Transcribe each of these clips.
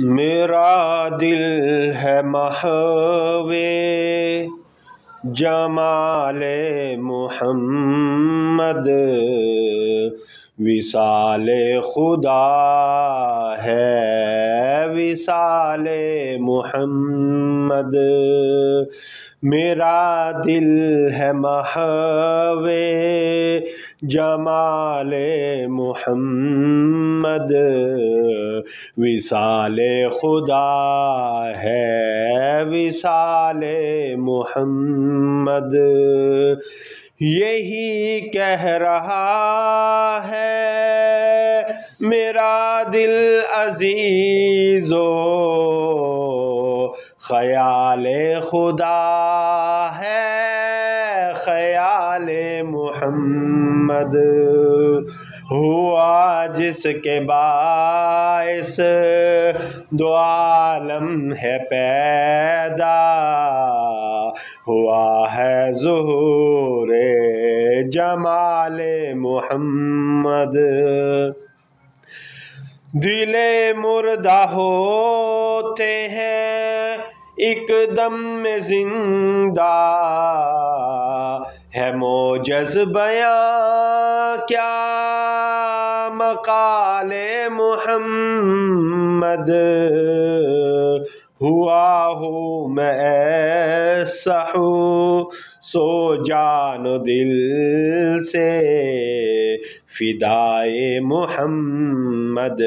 मेरा दिल है महवे जमाले मुहम्मद, विसाले खुदा है विसाले मुहम्मद। मेरा दिल है महवे जमाले मुहम्मद, विसाले खुदा है विसाले मुहम्मद। यही कह रहा है मेरा दिल अजीज़ो, ख़याले खुदा है ख़याले मुहम्मद। हुआ जिसके बाइस दो आलम है पैदा, हुआ है ज़ुहूरे जमाले मुहम्मद। दिले मुर्दा होते हैं एक दम में जिंदा, है मोजज़ बयां क्या मकाले मुहम्मद। हुआ हूँ मैं ऐसा हूँ सो जानो दिल से फिदाए मुहम्मद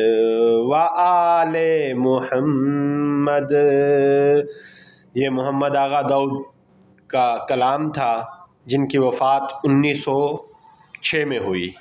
व आले मुहम्मद। ये मोहम्मद आगा दाऊद का कलाम था जिनकी वफ़ात 1906 में हुई।